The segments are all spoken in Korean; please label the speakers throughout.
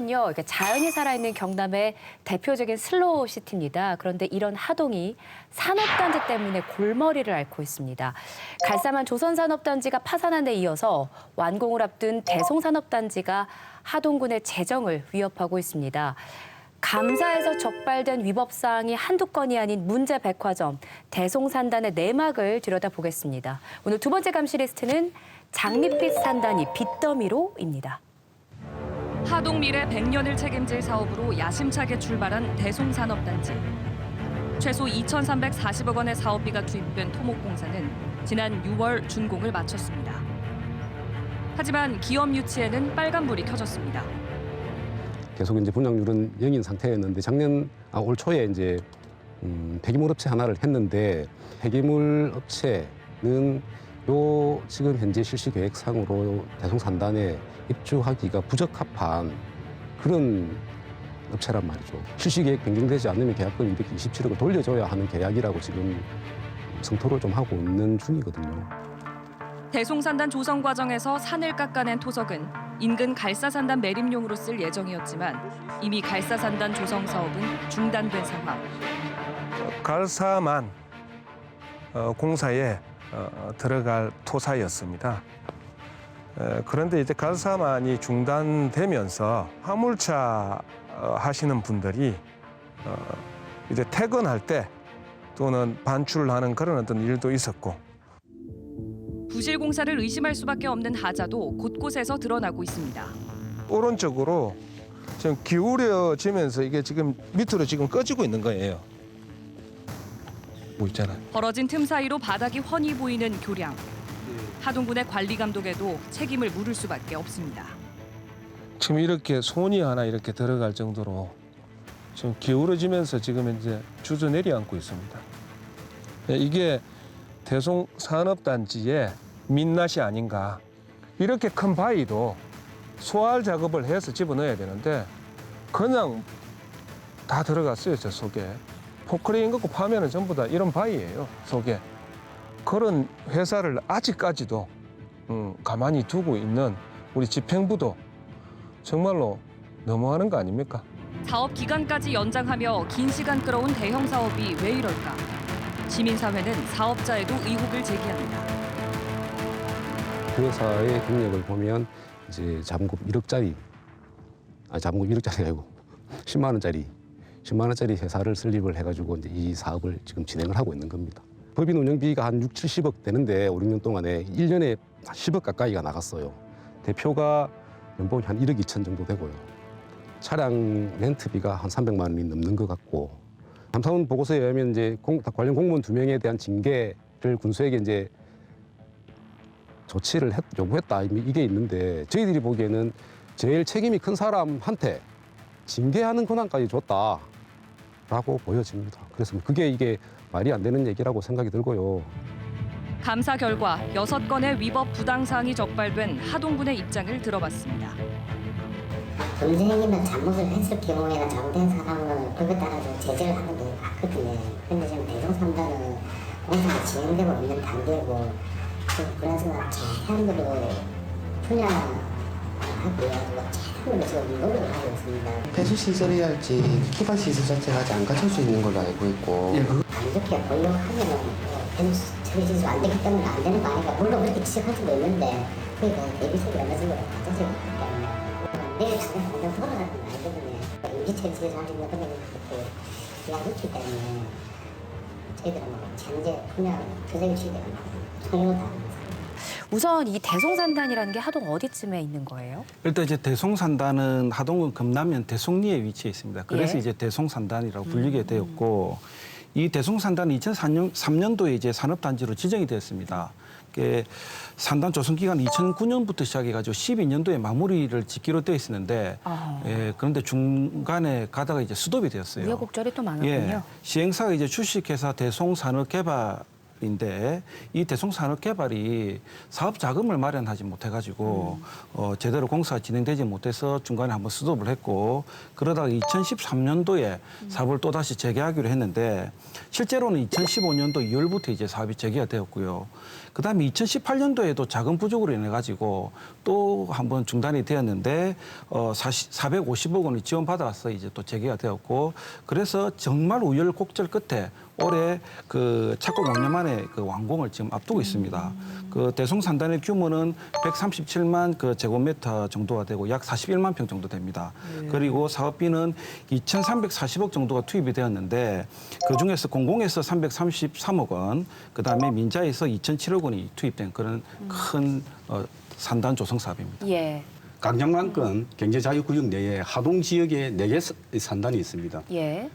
Speaker 1: 하동은요, 그러니까 자연이 살아있는 경남의 대표적인 슬로우 시티입니다. 그런데 이런 하동이 산업단지 때문에 골머리를 앓고 있습니다. 갈사만 조선산업단지가 파산한 데 이어서 완공을 앞둔 대송산업단지가 하동군의 재정을 위협하고 있습니다. 감사에서 적발된 위법사항이 한두 건이 아닌 문제 백화점, 대송산단의 내막을 들여다보겠습니다. 오늘 두 번째 감시 리스트는 장밋빛 산단이 빚더미로입니다.
Speaker 2: 하동 미래 100년을 책임질 사업으로 야심차게 출발한 대송산업단지. 최소 2,340억 원의 사업비가 투입된 토목공사는 지난 6월 준공을 마쳤습니다. 하지만 기업 유치에는 빨간불이 켜졌습니다.
Speaker 3: 계속 이제 분양률은 0인 상태였는데 올 초에 이제 폐기물 업체 하나를 했는데 폐기물 업체는 지금 현재 실시 계획상으로 대송산단에 입주하기가 부적합한 그런 업체란 말이죠. 실시 계획 변경되지 않으면 계약금 227억을 돌려줘야 하는 계약이라고 지금 성토를 좀 하고 있는 중이거든요.
Speaker 2: 대송산단 조성 과정에서 산을 깎아낸 토석은 인근 갈사산단 매립용으로 쓸 예정이었지만 이미 갈사산단 조성 사업은 중단된 상황.
Speaker 4: 갈사만 공사에 들어갈 토사였습니다. 그런데 이제 갈사만이 중단되면서 화물차 하시는 분들이 이제 퇴근할 때 또는 반출하는 그런 어떤 일도 있었고,
Speaker 2: 부실 공사를 의심할 수밖에 없는 하자도 곳곳에서 드러나고 있습니다.
Speaker 4: 오른쪽으로 지금 기울여지면서 이게 지금 밑으로 지금 꺼지고 있는 거예요. 뭐 있잖아요.
Speaker 2: 벌어진 틈 사이로 바닥이 훤히 보이는 교량. 하동군의 관리 감독에도 책임을 물을 수밖에 없습니다.
Speaker 4: 지금 이렇게 손이 하나 이렇게 들어갈 정도로 지금 기울어지면서 지금 이제 주저 내려앉고 있습니다. 이게 대송산업단지의 민낯이 아닌가. 이렇게 큰 바위도 소할 작업을 해서 집어넣어야 되는데 그냥 다 들어갔어요, 저 속에. 포크레인 갖고 파면은 전부 다 이런 바위예요, 속에. 그런 회사를 아직까지도 가만히 두고 있는 우리 집행부도 정말로 너무하는 거 아닙니까?
Speaker 2: 사업 기간까지 연장하며 긴 시간 끌어온 대형 사업이 왜 이럴까? 시민사회는 사업자에도 의혹을 제기합니다.
Speaker 3: 그 회사의 경력을 보면 이제 자본금 1억짜리, 자본금 1억짜리가 아니고 10만 원짜리 회사를 설립을 해가지고 이제 이 사업을 지금 진행을 하고 있는 겁니다. 법인 운영비가 한 6, 70억 되는데 5, 6년 동안에 1년에 10억 가까이가 나갔어요. 대표가 연봉이 한 1억 2천 정도 되고요. 차량 렌트비가 한 300만 원이 넘는 것 같고, 감사원 보고서에 의하면 이제 관련 공무원 2명에 대한 징계를 군수에게 이제 조치를 요구했다, 이게 있는데 저희들이 보기에는 제일 책임이 큰 사람한테 징계하는 권한까지 줬다라고 보여집니다. 그래서 그게 이게 말이 안 되는 얘기라고 생각이 들고요.
Speaker 2: 감사 결과 6건의 위법 부당 사항이 적발된 하동군의 입장을 들어봤습니다.
Speaker 5: 범죄행위나 잘못을 했을 경우에는 잘못된 사람은 그것에 따라서 제재를 하는 게 맞거든요. 그런데 지금 대송산단은 공사가 진행되고 있는 단계고, 그래서 최대한으로 분야하고요, 최대한으로 지금 노력을 하고 있습니다.
Speaker 6: 폐수 시설이 할지 기반 시설 자체가 아직 안 갖출 수 있는 걸로 알고 있고,
Speaker 5: 안 좋게 보유하면은 폐수 처리 시설 안 되기 때문에 안 되는 거 아닌가. 물론 그렇게 지적할 수도 있는데 그게 대비책이 어느 정도 가져져 있기 때문에 내일 당장 돌아가는 건 아니거든요. 임시처리 시설 할 수 있는 그런 것도 이야기했기 때문에 저희들은 현재 분야 규정이 취재가 통일다.
Speaker 1: 우선 이 대송산단이라는 게 하동 어디쯤에 있는 거예요?
Speaker 7: 일단 이제 대송산단은 하동군 금남면 대송리에 위치해 있습니다. 그래서
Speaker 1: 예.
Speaker 7: 이제 대송산단이라고 불리게 되었고, 이 대송산단은 2003년도에 이제 산업단지로 지정이 되었습니다. 산단 조성 기간 2009년부터 시작해가지고 12년도에 마무리를 짓기로 되어 있었는데, 그런데 중간에 가다가 이제 스톱이 되었어요.
Speaker 1: 우여곡절이 또 많았군요.
Speaker 7: 예, 시행사가 이제 주식회사 대송산업개발이 사업인데 이 대송산업개발이 사업 자금을 마련하지 못해가지고 제대로 공사가 진행되지 못해서 중간에 한번 스톱을 했고 그러다가 2013년도에 사업을 또다시 재개하기로 했는데 실제로는 2015년도 2월부터 이제 사업이 재개가 되었고요. 그다음에 2018년도에도 자금 부족으로 인해 가지고 또 한번 중단이 되었는데 450억 원을 지원받아서 이제 또 재개가 되었고 그래서 정말 우여곡절 끝에 올해 그 착공 5년 만에 그 완공을 지금 앞두고 있습니다. 그 대송산단의 규모는 137만 그 제곱미터 정도가 되고 약 41만 평 정도 됩니다. 그리고 사업비는 2,340억 정도가 투입이 되었는데 그 중에서 공공에서 333억 원, 그 다음에 민자에서 2,007억 원이 투입된 그런 큰 산단 조성 사업입니다.
Speaker 1: 예.
Speaker 3: 강정만권 경제자유구역 내에 하동 지역에 4개 산단이 있습니다.
Speaker 1: 예.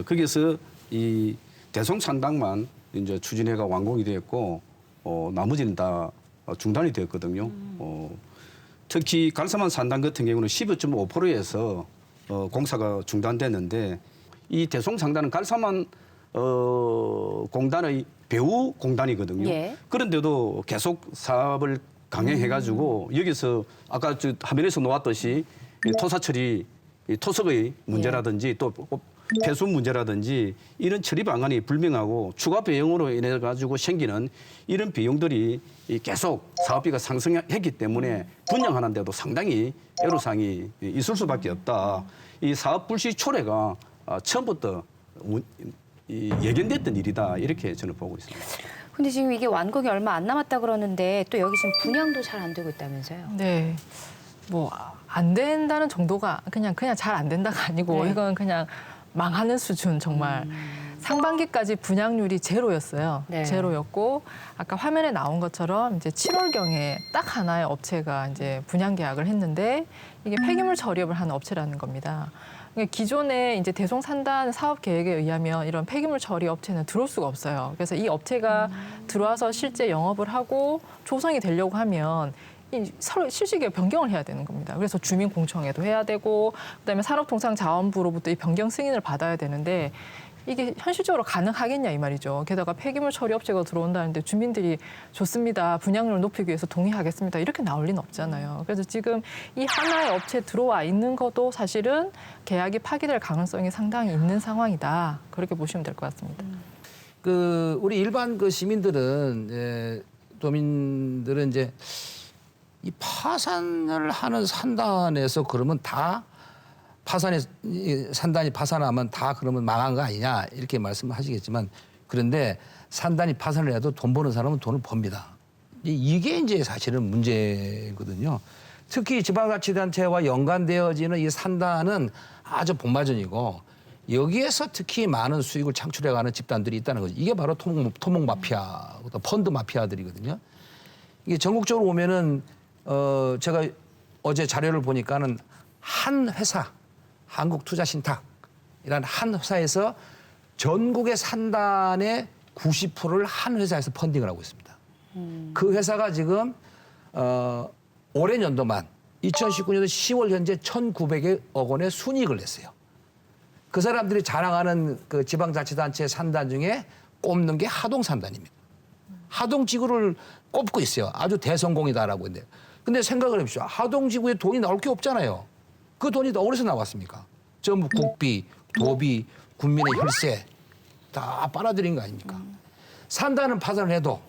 Speaker 3: 거기서 이 대송산당만 이제 추진해가 완공이 되었고 나머지는 다 중단이 되었거든요. 특히 갈사만 산당 같은 경우는 15.5%에서 공사가 중단됐는데 이 대송산단은 갈사만 공단의 배후 공단이거든요.
Speaker 1: 예.
Speaker 3: 그런데도 계속 사업을 강행해가지고 여기서 아까 저 화면에서 놓았듯이 이 토사 처리, 이 토석의 문제라든지 또 폐수 문제라든지 이런 처리 방안이 불명하고 추가 비용으로 인해 가지고 생기는 이런 비용들이 계속 사업비가 상승했기 때문에 분양하는데도 상당히 애로사항이 있을 수밖에 없다. 이 사업 불시 초래가 처음부터 예견됐던 일이다 이렇게 저는 보고 있습니다.
Speaker 1: 근데 지금 이게 완공이 얼마 안 남았다 그러는데 또 여기 지금 분양도 잘 안 되고 있다면서요?
Speaker 8: 네. 뭐 안 된다는 정도가 그냥 잘 안 된다가 아니고
Speaker 1: 네.
Speaker 8: 이건 그냥 망하는 수준 정말. 상반기까지 분양률이 제로였어요.
Speaker 1: 네.
Speaker 8: 제로였고 아까 화면에 나온 것처럼 이제 7월경에 딱 하나의 업체가 이제 분양 계약을 했는데 이게 폐기물 처리업을 하는 업체라는 겁니다. 기존에 이제 대송산단 사업 계획에 의하면 이런 폐기물 처리 업체는 들어올 수가 없어요. 그래서 이 업체가 들어와서 실제 영업을 하고 조성이 되려고 하면 서로 실시기에 변경을 해야 되는 겁니다. 그래서 주민공청회도 해야 되고 그다음에 산업통상자원부로부터 이 변경 승인을 받아야 되는데 이게 현실적으로 가능하겠냐 이 말이죠. 게다가 폐기물 처리 업체가 들어온다는데 주민들이 좋습니다. 분양률을 높이기 위해서 동의하겠습니다. 이렇게 나올 리는 없잖아요. 그래서 지금 이 하나의 업체 들어와 있는 것도 사실은 계약이 파기될 가능성이 상당히 있는 상황이다. 그렇게 보시면 될 것 같습니다.
Speaker 9: 그 우리 일반 그 시민들은 도민들은 이제 이 파산을 하는 산단에서 그러면 다 산단이 파산하면 다 그러면 망한 거 아니냐 이렇게 말씀하시겠지만 그런데 산단이 파산을 해도 돈 버는 사람은 돈을 법니다. 이게 이제 사실은 문제거든요. 특히 지방자치단체와 연관되어지는 이 산단은 아주 복마전이고 여기에서 특히 많은 수익을 창출해가는 집단들이 있다는 거죠. 이게 바로 토목 마피아, 펀드 마피아들이거든요. 이게 전국적으로 보면은 제가 어제 자료를 보니까는 한 회사, 한국투자신탁이라는 한 회사에서 전국의 산단의 90%를 한 회사에서 펀딩을 하고 있습니다. 그 회사가 지금 올해 연도만 2019년도 10월 현재 1,900억 원의 순이익을 냈어요. 그 사람들이 자랑하는 그 지방자치단체 산단 중에 꼽는 게 하동산단입니다. 하동지구를 꼽고 있어요. 아주 대성공이다라고 했는데. 근데 생각을 해보십시오. 하동지구에 돈이 나올 게 없잖아요. 그 돈이 어디서 나왔습니까? 전부 국비, 도비, 국민의 혈세 다 빨아들인 거 아닙니까? 산다는 파산을 해도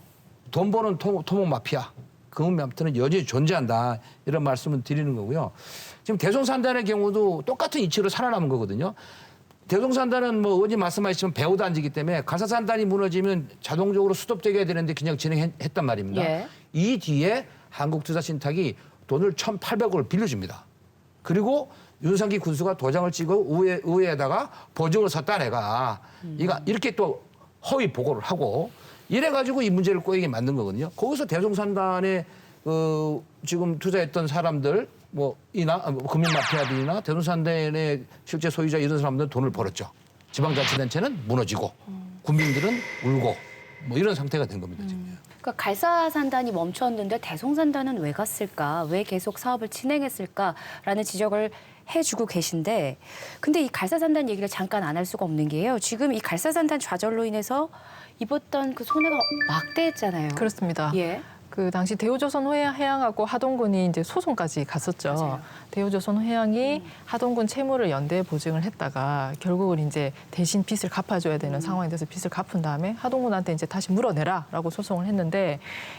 Speaker 9: 돈 버는 토목 마피아, 금융 마피아는 여전히 존재한다. 이런 말씀을 드리는 거고요. 지금 대송산단의 경우도 똑같은 이치로 살아남은 거거든요. 대송산단은 뭐 어제 말씀하셨지만 배후단지이기 때문에 갈사산단이 무너지면 자동적으로 스톱되게 되는데 그냥 진행했단 말입니다.
Speaker 1: 예.
Speaker 9: 이 뒤에 한국투자신탁이 돈을 1,800억을 빌려줍니다. 그리고 윤석기 군수가 도장을 찍어 의회에다가 보증을 섰다 내가 이렇게 또 허위 보고를 하고 이래가지고 이 문제를 꼬이게 만든 거거든요. 거기서 대송산단에 지금 투자했던 사람들 금융 마피아들이나 대송산단의 실제 소유자 이런 사람들은 돈을 벌었죠. 지방자치단체는 무너지고 국민들은 울고 뭐 이런 상태가 된 겁니다. 지금.
Speaker 1: 그러니까 갈사산단이 멈췄는데 대송산단은 왜 갔을까? 왜 계속 사업을 진행했을까라는 지적을 해주고 계신데, 근데 이 갈사산단 얘기를 잠깐 안 할 수가 없는 게요. 지금 이 갈사산단 좌절로 인해서 입었던 그 손해가 막대했잖아요.
Speaker 8: 그렇습니다.
Speaker 1: 예.
Speaker 8: 그 당시 대우조선해양하고 하동군이 이제 소송까지 갔었죠.
Speaker 1: 맞아요.
Speaker 8: 대우조선해양이 하동군 채무를 연대 보증을 했다가 결국은 이제 대신 빚을 갚아줘야 되는 상황이 돼서 빚을 갚은 다음에 하동군한테 이제 다시 물어내라라고 소송을 했는데,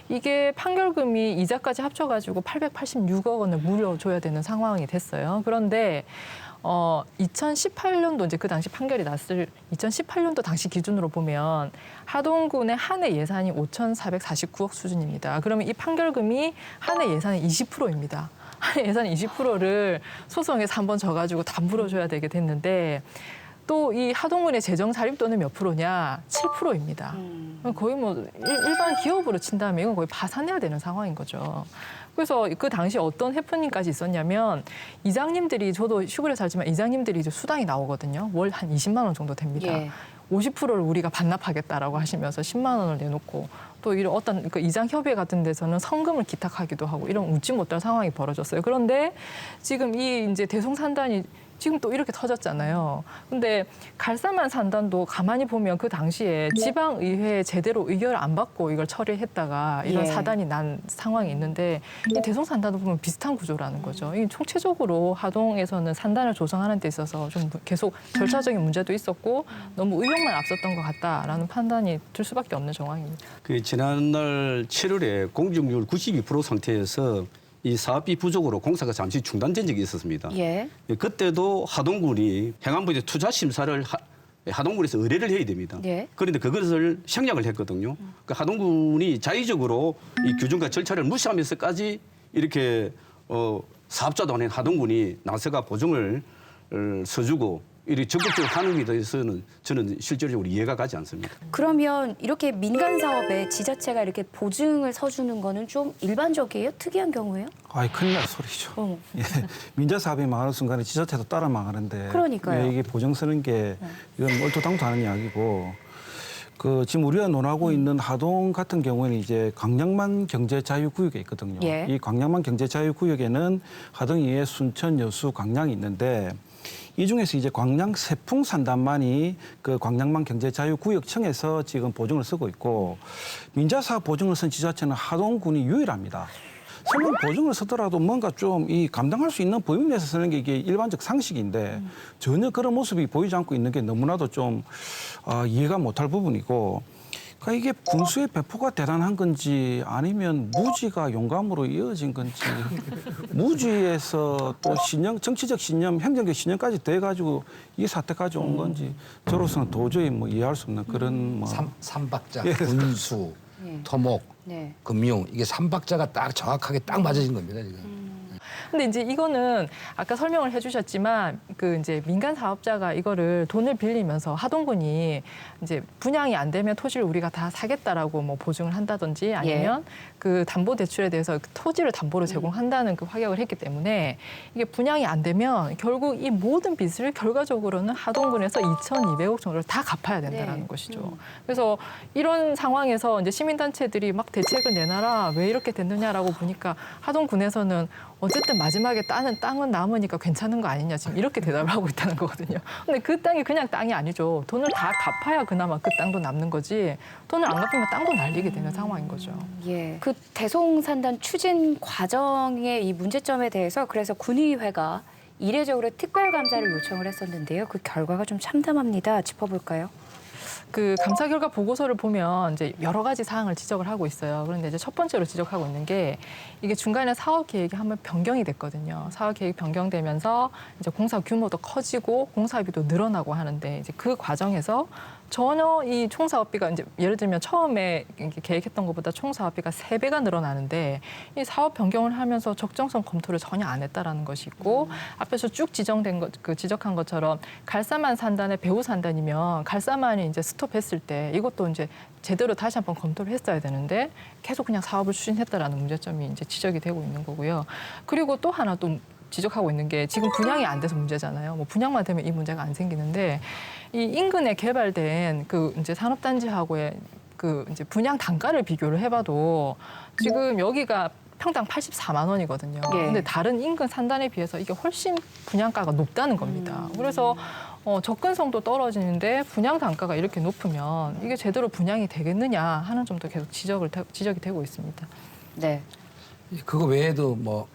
Speaker 8: 이게 판결금이 이자까지 합쳐가지고 886억 원을 물어줘야 되는 상황이 됐어요. 그런데 2018년도 이제 그 당시 판결이 났을 2018년도 당시 기준으로 보면 하동군의 한 해 예산이 5,449억 수준입니다. 그러면 이 판결금이 한 해 예산의 20%입니다. 한 해 예산의 20%를 소송에서 한 번 져가지고 다 물어줘야 되게 됐는데, 또 이 하동군의 재정 자립도는 몇 프로냐? 7%입니다. 거의 뭐 일반 기업으로 친다면 이건 거의 파산해야 되는 상황인 거죠. 그래서 그 당시 어떤 해프닝까지 있었냐면, 이장님들이, 저도 시골에 살지만 이장님들이 이제 수당이 나오거든요. 월 한 20만 원 정도 됩니다.
Speaker 1: 예.
Speaker 8: 50%를 우리가 반납하겠다라고 하시면서 10만 원을 내놓고, 또 이런 어떤 그 이장 협의회 같은 데서는 성금을 기탁하기도 하고, 이런 웃지 못할 상황이 벌어졌어요. 그런데 지금 이 이제 대송산단이 지금 또 이렇게 터졌잖아요. 근데 갈사만 산단도 가만히 보면 그 당시에 지방의회에 제대로 의결을 안 받고 이걸 처리했다가 이런
Speaker 1: 예.
Speaker 8: 사단이 난 상황이 있는데, 이 대송산단도 보면 비슷한 구조라는 거죠. 이 총체적으로 하동에서는 산단을 조성하는 데 있어서 좀 계속 절차적인 문제도 있었고 너무 의욕만 앞섰던 것 같다라는 판단이 들 수밖에 없는 정황입니다.
Speaker 10: 그 지난날 7월에 공중률 92% 상태에서 이 사업비 부족으로 공사가 잠시 중단된 적이 있었습니다.
Speaker 1: 예.
Speaker 10: 그때도 하동군이 행안부에 투자 심사를 하동군에서 의뢰를 해야 됩니다.
Speaker 1: 예.
Speaker 10: 그런데 그것을 생략을 했거든요. 그러니까 하동군이 자의적으로 이 규정과 절차를 무시하면서까지 이렇게 사업자도 아닌 하동군이 나서가 보증을 서주고 이렇게 적극적으로 하는 데 대해서는 저는 실질적으로 이해가 가지 않습니다.
Speaker 1: 그러면 이렇게 민간 사업에 지자체가 이렇게 보증을 서주는 거는 좀 일반적이에요? 특이한 경우예요?
Speaker 7: 아이, 큰일 날 소리죠. 예, 민자 사업이 망하는 순간에 지자체도 따라 망하는데,
Speaker 1: 그러니까요.
Speaker 7: 왜 이게 보증 쓰는 게 이건 얼토당토 하는 이야기고, 그 지금 우리가 논하고 있는 하동 같은 경우에는 이제 광양만 경제자유구역에 있거든요.
Speaker 1: 예.
Speaker 7: 이 광양만 경제자유구역에는 하동이에 순천, 여수, 광양이 있는데, 이 중에서 이제 광양 세풍산단만이 그 광양만 경제자유구역청에서 지금 보증을 쓰고 있고, 민자사업 보증을 쓴 지자체는 하동군이 유일합니다. 설령 보증을 쓰더라도 뭔가 좀 이 감당할 수 있는 범위 내에서 쓰는 게 이게 일반적 상식인데, 전혀 그런 모습이 보이지 않고 있는 게 너무나도 좀 이해가 못할 부분이고, 그러니까 이게 군수의 배포가 대단한 건지 아니면 무지가 용감으로 이어진 건지, 무지에서 또 신념, 정치적 신념, 행정적 신념까지 돼가지고 이 사태까지 온 건지, 저로서는 도저히 뭐 이해할 수 없는 그런 뭐
Speaker 9: 삼박자,
Speaker 7: 예.
Speaker 9: 군수,
Speaker 1: 예.
Speaker 9: 토목,
Speaker 1: 네.
Speaker 9: 금융, 이게 삼박자가 딱 정확하게 딱 맞아진 겁니다, 지금.
Speaker 8: 근데 이제 이거는 아까 설명을 해주셨지만, 그 이제 민간 사업자가 이거를 돈을 빌리면서 하동군이 이제 분양이 안 되면 토지를 우리가 다 사겠다라고 뭐 보증을 한다든지, 아니면 그 담보 대출에 대해서 그 토지를 담보로 제공한다는 그 확약을 했기 때문에, 이게 분양이 안 되면 결국 이 모든 빚을 결과적으로는 하동군에서 2,200억 정도를 다 갚아야 된다라는 것이죠. 그래서 이런 상황에서 이제 시민단체들이 막 대책을 내놔라, 왜 이렇게 됐느냐라고 보니까 하동군에서는 어쨌든 마지막에 땅은 남으니까 괜찮은 거 아니냐, 지금 이렇게 대답을 하고 있다는 거거든요. 근데 그 땅이 그냥 땅이 아니죠. 돈을 다 갚아야 그나마 그 땅도 남는 거지, 돈을 안 갚으면 땅도 날리게 되는 상황인 거죠.
Speaker 1: 예. 그 대송산단 추진 과정의 이 문제점에 대해서 그래서 군의회가 이례적으로 특별감사를 요청을 했었는데요. 그 결과가 좀 참담합니다. 짚어볼까요?
Speaker 8: 그 감사 결과 보고서를 보면 이제 여러 가지 사항을 지적을 하고 있어요. 그런데 이제 첫 번째로 지적하고 있는 게, 이게 중간에 사업 계획이 한번 변경이 됐거든요. 사업 계획 변경되면서 이제 공사 규모도 커지고 공사비도 늘어나고 하는데, 이제 그 과정에서 전혀 이 총사업비가 이제 예를 들면 처음에 계획했던 것보다 총사업비가 3배가 늘어나는데, 이 사업 변경을 하면서 적정성 검토를 전혀 안 했다라는 것이 있고, 앞에서 쭉 지적된 것, 그 지적한 것처럼 갈사만 산단의 배후 산단이면 갈사만이 이제 스톱했을 때 이것도 이제 제대로 다시 한번 검토를 했어야 되는데 계속 그냥 사업을 추진했다라는 문제점이 이제 지적이 되고 있는 거고요. 그리고 또 하나 또 지적하고 있는 게, 지금 분양이 안 돼서 문제잖아요. 뭐 분양만 되면 이 문제가 안 생기는데, 이 인근에 개발된 그 이제 산업단지하고의 그 이제 분양 단가를 비교를 해봐도 지금 여기가 평당 84만 원이거든요.
Speaker 1: 예.
Speaker 8: 근데 다른 인근 산단에 비해서 이게 훨씬 분양가가 높다는 겁니다. 그래서 접근성도 떨어지는데 분양 단가가 이렇게 높으면 이게 제대로 분양이 되겠느냐 하는 점도 계속 지적이 되고 있습니다.
Speaker 1: 네.
Speaker 9: 그거 외에도 뭐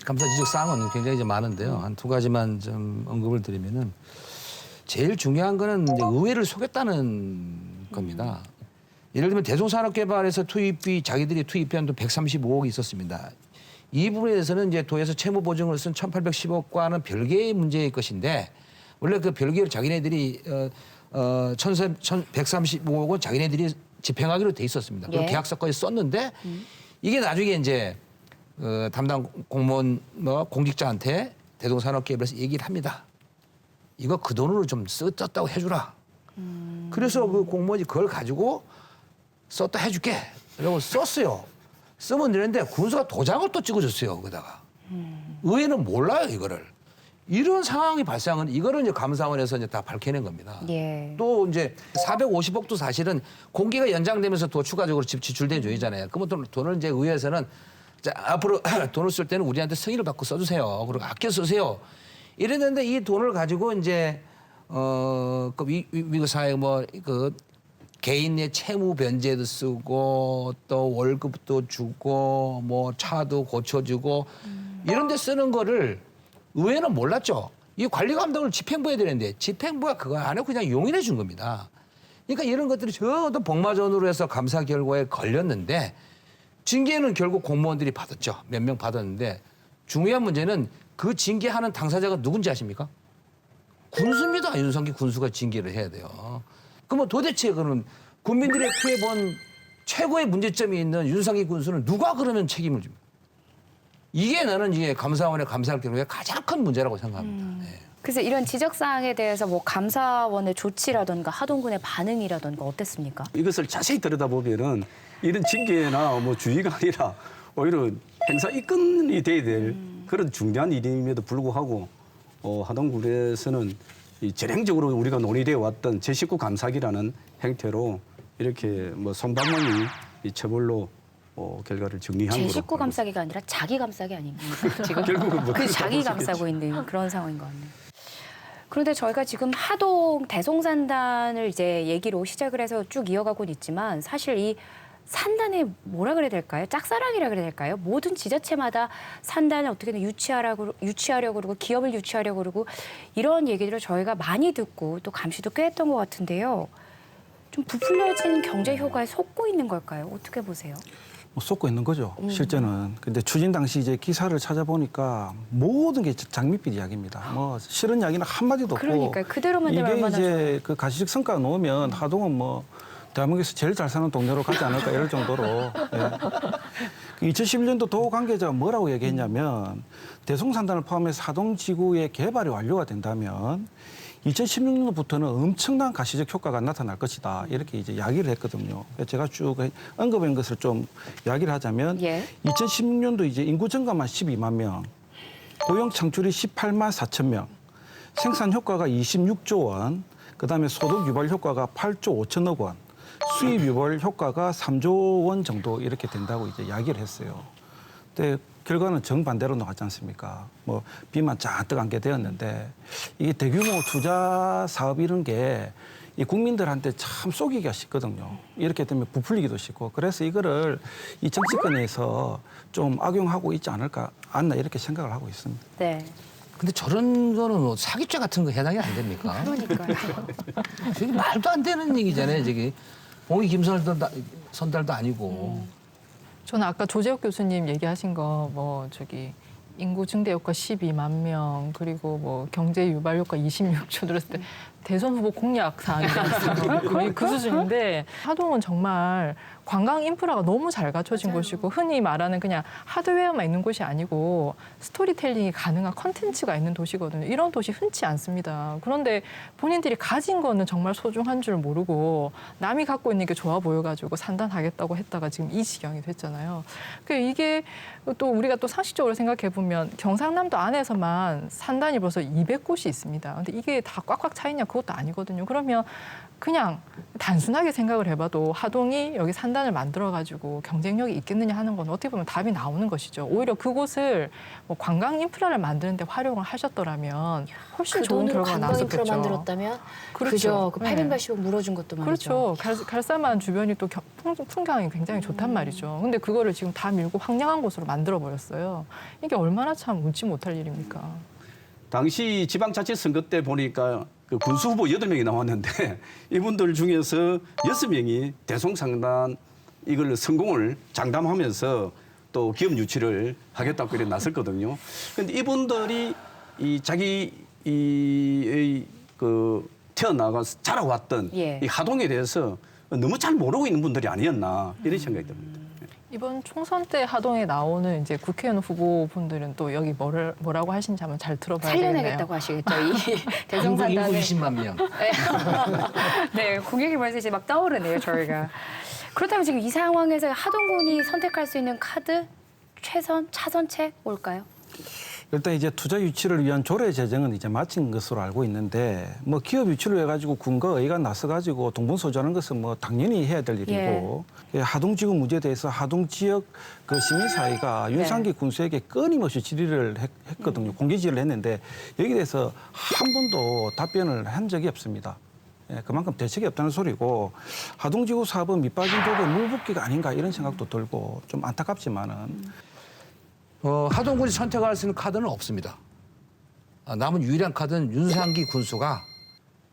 Speaker 9: 감사 지적 사항은 굉장히 좀 많은데요. 한 두 가지만 좀 언급을 드리면은 제일 중요한 거는 이제 의회를 속였다는 겁니다. 예를 들면 대송산업개발에서 투입비 자기들이 투입한 돈 135억이 있었습니다. 이 부분에 대해서는 이제 도에서 채무 보증을 쓴 1,810억과는 별개의 문제일 것인데 원래 그 별개로 자기네들이 1,135억은 자기네들이 집행하기로 돼 있었습니다. 그
Speaker 1: 예.
Speaker 9: 계약서까지 썼는데 이게 나중에 이제 담당 공무원 공직자한테 대동산업개발에서 얘기를 합니다. 이거 그 돈으로 좀 썼다고 해주라. 그래서 그 공무원이 그걸 가지고 썼다 해줄게. 이러고 썼어요. 쓰면 되는데 군수가 도장을 또 찍어줬어요. 거기다가. 의회는 몰라요 이거를. 이런 상황이 발생은 이거를 이제 감사원에서 이제 다 밝혀낸 겁니다.
Speaker 1: 예.
Speaker 9: 또 이제 450억도 사실은 공기가 연장되면서 더 추가적으로 지출된 조이잖아요. 그러면 돈을 이제 의회에서는 자, 앞으로 돈을 쓸 때는 우리한테 승인을 받고 써주세요. 그리고 아껴 쓰세요. 이랬는데 이 돈을 가지고 이제 그 미국 사회 그 개인의 채무 변제도 쓰고 또 월급도 주고 뭐 차도 고쳐주고 이런 데 쓰는 거를 의회는 몰랐죠. 이 관리 감독을 집행부에 되는데 집행부가 그거 안 하고 그냥 용인해 준 겁니다. 그러니까 이런 것들이 전부 복마전으로 해서 감사 결과에 걸렸는데 징계는 결국 공무원들이 받았죠. 몇 명 받았는데 중요한 문제는 그 징계하는 당사자가 누군지 아십니까? 군수입니다. 윤석열 군수가 징계를 해야 돼요. 그러면 도대체 그는 국민들의 피해 본 최고의 문제점이 있는 윤석열 군수는 누가 그러면 책임을 집니까? 이게 나는 이게 감사원의 감사할 경우에 가장 큰 문제라고 생각합니다. 네.
Speaker 1: 그래서 이런 지적 사항에 대해서 뭐 감사원의 조치라든가 하동군의 반응이라든가 어땠습니까?
Speaker 10: 이것을 자세히 들여다보면은 이런 징계나 뭐 주의가 아니라 오히려 행사 이권이 돼야 될 그런 중요한 일임에도 불구하고 하동군에서는 이 전행적으로 우리가 논의되어 왔던 제19 감사기라는 행태로 이렇게 뭐 손방망이 이 처벌로 결과를 정리한 거로.
Speaker 1: 제19 감싸기가 아니라 자기 감싸기 아닙니까? 지금
Speaker 10: 결국은 뭐
Speaker 1: 그 자기 감싸고 있는 그런 상황인 것 같네요. 그런데 저희가 지금 하동 대송산단을 이제 얘기로 시작을 해서 쭉 이어가고는 있지만 사실 이 산단에 뭐라 그래야 될까요? 짝사랑이라 그래야 될까요? 모든 지자체마다 산단을 어떻게든 유치하려고 그러고 기업을 유치하려고 그러고 이런 얘기들을 저희가 많이 듣고 또 감시도 꽤 했던 것 같은데요. 좀 부풀려진 경제 효과에 속고 있는 걸까요? 어떻게 보세요?
Speaker 7: 뭐 쏟고 있는 거죠. 실제는. 근데 추진 당시 이제 기사를 찾아보니까 모든 게 장밋빛 이야기입니다. 뭐 실은 이야기는 한 마디도 없고.
Speaker 1: 그러니까요. 그대로만 되면
Speaker 7: 이게
Speaker 1: 얼마나
Speaker 7: 이제 그 가시적 성과가 나오면 하동은 뭐 대한민국에서 제일 잘 사는 동네로 가지 않을까 이럴 정도로. 예. 2011년도 도 관계자가 뭐라고 얘기했냐면 대송산단을 포함해서 하동지구의 개발이 완료가 된다면 2016년부터는 엄청난 가시적 효과가 나타날 것이다. 이렇게 이제 이야기를 했거든요. 제가 쭉 언급한 것을 좀 이야기를 하자면 2016년도 이제 인구 증가만 12만 명, 고용 창출이 18만 4천 명, 생산 효과가 26조 원, 그다음에 소득 유발 효과가 8조 5천억 원, 수입 유발 효과가 3조 원 정도 이렇게 된다고 이제 이야기를 했어요. 근데 결과는 정반대로 나왔지 않습니까? 뭐 비만 잔뜩 안게 되었는데 이게 대규모 투자 사업 이런 게 이 국민들한테 참 쏘기가 쉽거든요. 이렇게 되면 부풀리기도 쉽고 그래서 이거를 이 정치권에서 좀 악용하고 있지 않나 이렇게 생각을 하고 있습니다.
Speaker 1: 네.
Speaker 9: 근데 저런 거는 뭐 사기죄 같은 거 해당이 안 됩니까?
Speaker 1: 그러니까요.
Speaker 9: 저게 말도 안 되는 얘기잖아요. 저기 봉이 김선달도 아니고.
Speaker 8: 저는 아까 조재욱 교수님 얘기하신 거 뭐 저기 인구 증대 효과 12만 명 그리고 뭐 경제 유발 효과 26조 들었을 때 대선 후보 공약 사안이었어요. 거의 그 수준인데 하동은 정말 관광 인프라가 너무 잘 갖춰진 곳이고 흔히 말하는 그냥 하드웨어만 있는 곳이 아니고 스토리텔링이 가능한 컨텐츠가 있는 도시거든요. 이런 도시 흔치 않습니다. 그런데 본인들이 가진 거는 정말 소중한 줄 모르고 남이 갖고 있는 게 좋아 보여가지고 산단하겠다고 했다가 지금 이 지경이 됐잖아요. 이게 또 우리가 또 상식적으로 생각해 보면 경상남도 안에서만 산단이 벌써 200곳이 있습니다. 근데 이게 다 꽉꽉 차 있냐? 그것도 아니거든요. 그러면 그냥 단순하게 생각을 해봐도 하동이 여기 산단을 만들어가지고 경쟁력이 있겠느냐 하는 건 어떻게 보면 답이 나오는 것이죠. 오히려 그곳을 뭐 관광 인프라를 만드는 데 활용을 하셨더라면 훨씬
Speaker 1: 그
Speaker 8: 좋은
Speaker 1: 돈으로
Speaker 8: 결과가
Speaker 1: 관광 인프라
Speaker 8: 나왔었겠죠.
Speaker 1: 만들었다면
Speaker 8: 그렇죠.
Speaker 1: 그죠. 그
Speaker 8: 네.
Speaker 1: 880억 물어준 것도 말이죠.
Speaker 8: 그렇죠. 갈사만 주변이 또 풍경이 굉장히 좋단 말이죠. 근데 그거를 지금 다 밀고 황량한 곳으로 만들어 버렸어요. 이게 얼마나 참 웃지 못할 일입니까?
Speaker 10: 당시 지방자치 선거 때 보니까 그 군수 후보 8명이 나왔는데 이분들 중에서 6명이 대송상단 이걸 성공을 장담하면서 또 기업 유치를 하겠다고 그래 나섰거든요. 근데 이분들이 이 자기 그 태어나가서 자라왔던
Speaker 1: 예.
Speaker 10: 이 하동에 대해서 너무 잘 모르고 있는 분들이 아니었나 이런 생각이 듭니다.
Speaker 8: 이번 총선 때 하동에 나오는 이제 국회의원 후보분들은 또 여기 뭐라고 하시는지 한번 잘 들어봐야 되겠네요.
Speaker 1: 살려내겠다고 하시겠죠. 이
Speaker 9: 한국
Speaker 1: 대성산단을.
Speaker 9: 인구 20만 명.
Speaker 1: 네, 공약이 벌써 이제 막 떠오르네요, 저희가. 그렇다면 지금 이 상황에서 하동군이 선택할 수 있는 카드, 최선, 차선책 뭘까요?
Speaker 7: 일단 이제 투자 유치를 위한 조례 제정은 이제 마친 것으로 알고 있는데 뭐 기업 유치를 해가지고 군과 의가 나서가지고 동분서주하는 것은 뭐 당연히 해야 될 일이고 하동지구 문제에 대해서 하동 지역 그 시민사회가 윤상기 군수에게 끊임없이 질의를 했거든요. 공개 질의를 했는데 여기에 대해서 한 번도 답변을 한 적이 없습니다. 그만큼 대책이 없다는 소리고 하동지구 사업은 밑빠진 독에 물붓기가 아닌가 이런 생각도 들고 좀 안타깝지만은
Speaker 9: 하동군이 선택할 수 있는 카드는 없습니다. 남은 유일한 카드는 윤상기 군수가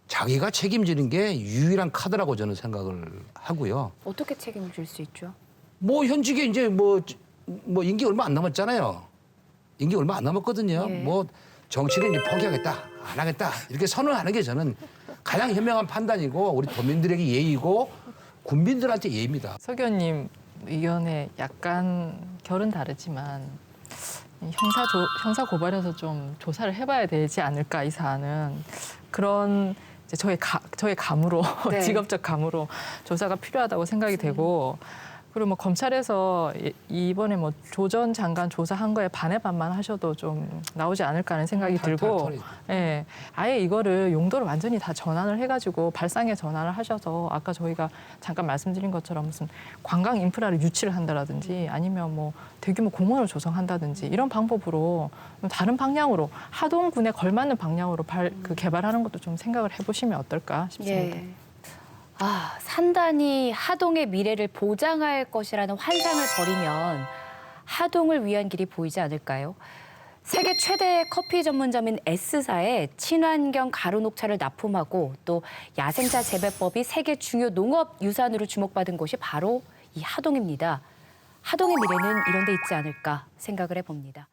Speaker 9: 자기가 책임지는 게 유일한 카드라고 저는 생각을 하고요.
Speaker 1: 어떻게 책임을 질 수 있죠?
Speaker 9: 뭐 현직에 이제 뭐 임기 얼마 안 남았잖아요. 임기 얼마 안 남았거든요.
Speaker 1: 예.
Speaker 9: 뭐 정치를 이제 포기하겠다, 안 하겠다 이렇게 선언하는 게 저는 가장 현명한 판단이고 우리 도민들에게 예의고 군민들한테 예의입니다.
Speaker 8: 석 의원님 의견에 약간 결은 다르지만 형사 고발해서 좀 조사를 해봐야 되지 않을까 이 사안은 그런 이제 저의 감으로
Speaker 1: 네.
Speaker 8: 직업적 감으로 조사가 필요하다고 생각이 되고 그리고 뭐 검찰에서 이번에 뭐 조 전 장관 조사한 거에 반의 반만 하셔도 좀 나오지 않을까 하는 생각이 들고 예, 아예 이거를 용도를 완전히 다 전환을 해가지고 발상에 전환을 하셔서 아까 저희가 잠깐 말씀드린 것처럼 무슨 관광 인프라를 유치를 한다라든지 아니면 뭐 대규모 공원을 조성한다든지 이런 방법으로 다른 방향으로 하동군에 걸맞는 방향으로 개발하는 것도 좀 생각을 해보시면 어떨까 싶습니다.
Speaker 1: 예. 산단이 하동의 미래를 보장할 것이라는 환상을 버리면 하동을 위한 길이 보이지 않을까요? 세계 최대의 커피 전문점인 S사에 친환경 가루 녹차를 납품하고 또 야생차 재배법이 세계 중요 농업 유산으로 주목받은 곳이 바로 이 하동입니다. 하동의 미래는 이런 데 있지 않을까 생각을 해봅니다.